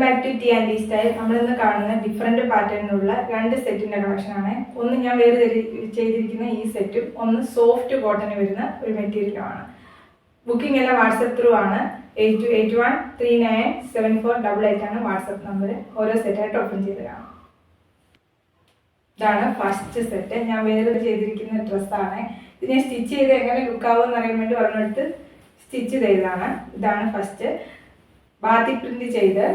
Back to T and T style. നമ്മളിന്ന് കാണുന്ന different പാറ്റേണിലുള്ള രണ്ട് സെറ്റിൻ്റെ കളക്ഷനാണ്. ഒന്ന് ഞാൻ വേറെ ചെയ്തിരിക്കുന്ന ഈ സെറ്റും, ഒന്ന് സോഫ്റ്റ് കോട്ടന് വരുന്ന ഒരു മെറ്റീരിയലുമാണ്. ബുക്കിംഗ് എല്ലാം വാട്സപ്പ് ത്രൂ ആണ്. 8281397488 ആണ് വാട്സപ്പ് നമ്പർ. ഓരോ സെറ്റായിട്ട് ഓപ്പൺ ചെയ്ത് കാണാം. ഇതാണ് ഫസ്റ്റ് സെറ്റ്. ഞാൻ വേറെ ചെയ്തിരിക്കുന്ന ഡ്രസ്സാണ്. ഇത് ഞാൻ സ്റ്റിച്ച് ചെയ്ത് എങ്ങനെ ലുക്കാവും എന്നറിയാൻ വേണ്ടി പറഞ്ഞെടുത്ത് സ്റ്റിച്ച് ചെയ്തതാണ്. ഇതാണ് ഫസ്റ്റ്. ബാത്തിക് പ്രിന്റ് ചെയ്ത്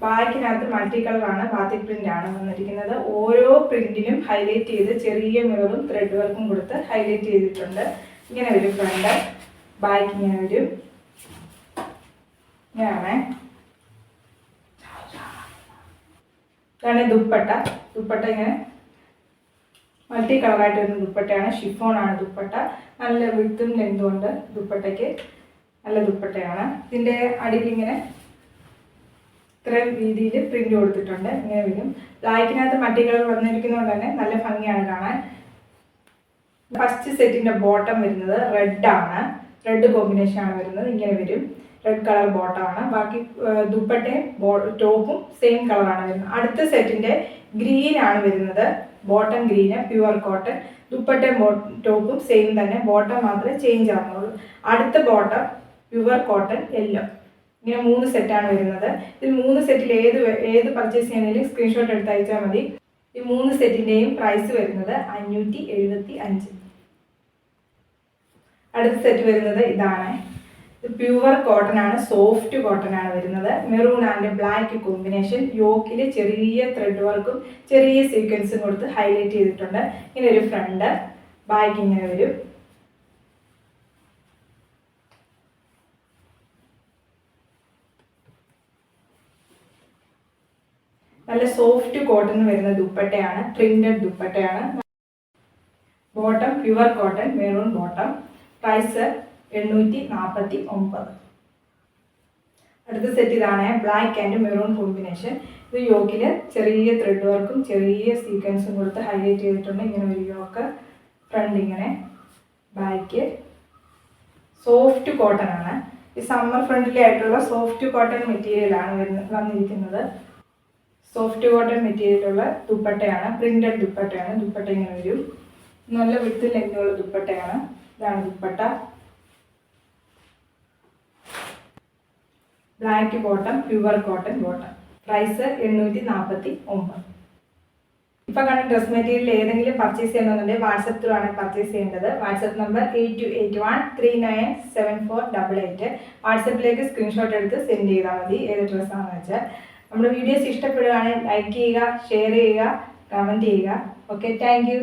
ബാക്കിനകത്ത് മൾട്ടി കളറാണ്, ബാത്തിക് പ്രിന്റ് ആണ് വന്നിരിക്കുന്നത്. ഓരോ പ്രിന്റിലും ഹൈലൈറ്റ് ചെയ്ത് ചെറിയ മിററും ത്രെഡ് വർക്കും കൊടുത്ത് ഹൈലൈറ്റ് ചെയ്തിട്ടുണ്ട്. ഇങ്ങനെ വരും ഫ്രണ്ട്, ബാക്ക് ഇങ്ങനെ വരും. ഇതാണ് ദുപ്പട്ട. ദുപ്പട്ട ഇങ്ങനെ മൾട്ടി കളറായിട്ട് വരുന്ന ദുപ്പട്ടയാണ്. ഷിഫോണാണ് ദുപ്പട്ട. നല്ല വിടുത്തും ലെങ്തും ഉണ്ട് ദുപ്പട്ടയ്ക്ക്. നല്ല ദുപ്പട്ടയാണ്. ഇതിൻ്റെ അടിയിൽ ഇങ്ങനെ ഇത്രയും രീതിയിൽ പ്രിന്റ് കൊടുത്തിട്ടുണ്ട്. ഇങ്ങനെ വരും. ബ്ലാക്കിനകത്ത് മൾട്ടി കളർ വന്നിരിക്കുന്നതുകൊണ്ട് തന്നെ നല്ല ഭംഗിയാണ് കാണാൻ. ഫസ്റ്റ് സെറ്റിൻ്റെ ബോട്ടം വരുന്നത് റെഡ് ആണ്. റെഡ് കോമ്പിനേഷൻ ആണ് വരുന്നത്. ഇങ്ങനെ വരും. റെഡ് കളർ ബോട്ടമാണ്. ബാക്കി ദുപ്പട്ടയും ടോപ്പും സെയിം കളറാണ് വരുന്നത്. അടുത്ത സെറ്റിൻ്റെ ഗ്രീൻ ആണ് വരുന്നത്. Bottom green, pure cotton. ദുപ്പട്ടയും ടോപ്പും സെയിം തന്നെ, ബോട്ടം മാത്രമേ ചേഞ്ച് ആവുന്നുള്ളൂ. അടുത്ത ബോട്ടം പ്യുവർ കോട്ടൺ യെല്ലോ. ഇങ്ങനെ 3 സെറ്റാണ് വരുന്നത്. ഇതിൽ 3 സെറ്റിൽ ഏത് പർച്ചേസ് ചെയ്യണമെങ്കിലും സ്ക്രീൻഷോട്ട് എടുത്ത് അയച്ചാൽ മതി. ഈ 3 സെറ്റിൻ്റെയും പ്രൈസ് വരുന്നത് 575. അടുത്ത സെറ്റ് വരുന്നത് ഇതാണ്. ഇത് പ്യുവർ കോട്ടൺ ആണ്, സോഫ്റ്റ് കോട്ടൺ ആണ് വരുന്നത്. Maroon and black combination. യോക്കിൽ ചെറിയ ത്രെഡ് വർക്കും ചെറിയ സീക്വൻസും കൊടുത്ത് ഹൈലൈറ്റ് ചെയ്തിട്ടുണ്ട്. ഇങ്ങനെ ഒരു ഫ്രണ്ട്, ബാക്ക് ഇങ്ങനെ വരും. നല്ല സോഫ്റ്റ് കോട്ടൺ വരുന്ന ദുപ്പട്ടയാണ്. പ്രിന്റഡ് ദുപ്പട്ടയാണ്. Bottom pure cotton, maroon bottom. Price 849. അടുത്ത സെറ്റ് ഇതാണ്. Black and maroon combination. ഇത് യോക്കിൽ ചെറിയ ത്രെഡ് വർക്കും ചെറിയ സീക്വൻസും കൊടുത്ത് ഹൈലൈറ്റ് ചെയ്തിട്ടുണ്ട്. ഇങ്ങനെ ഒരു യോക്ക്, ഫ്രണ്ട് ഇങ്ങനെ, ബാക്ക്. സോഫ്റ്റ് കോട്ടൺ ആണ്. ഈ സമ്മർ ഫ്രണ്ട്ലി ആയിട്ടുള്ള സോഫ്റ്റ് കോട്ടൺ മെറ്റീരിയലാണ് വന്നിരിക്കുന്നത്. സോഫ്റ്റ് കോട്ടൺ മെറ്റീരിയലുള്ള ദുപ്പട്ടയാണ്. പ്രിന്റഡ് ദുപ്പട്ടയാണ്. ദുപ്പട്ട ഇങ്ങനെ വരും. നല്ല വിട്ട് ലെങ്തുള്ള ദുപ്പട്ടയാണ്. ഇതാണ് dupatta. Black bottom, pure cotton bottom. Price 849. ഇപ്പം കണ്ട ഡ്രസ് മെറ്റീരിയൽ ഏതെങ്കിലും പർച്ചേസ് ചെയ്യണമെന്നുണ്ടെങ്കിൽ വാട്സപ്പ് ത്രൂ ആണ് പർച്ചേസ് ചെയ്യേണ്ടത്. WhatsApp number 8281397488. വാട്സപ്പിലേക്ക് സ്ക്രീൻഷോട്ട് എടുത്ത് സെൻഡ് ചെയ്താൽ മതി ഏത് ഡ്രസ്സാണെന്ന് വെച്ചാൽ. നമ്മുടെ വീഡിയോസ് ഇഷ്ടപ്പെടുകയാണെങ്കിൽ ലൈക്ക് ചെയ്യുക, ഷെയർ ചെയ്യുക, കമൻറ്റ് ചെയ്യുക. Okay, thank you.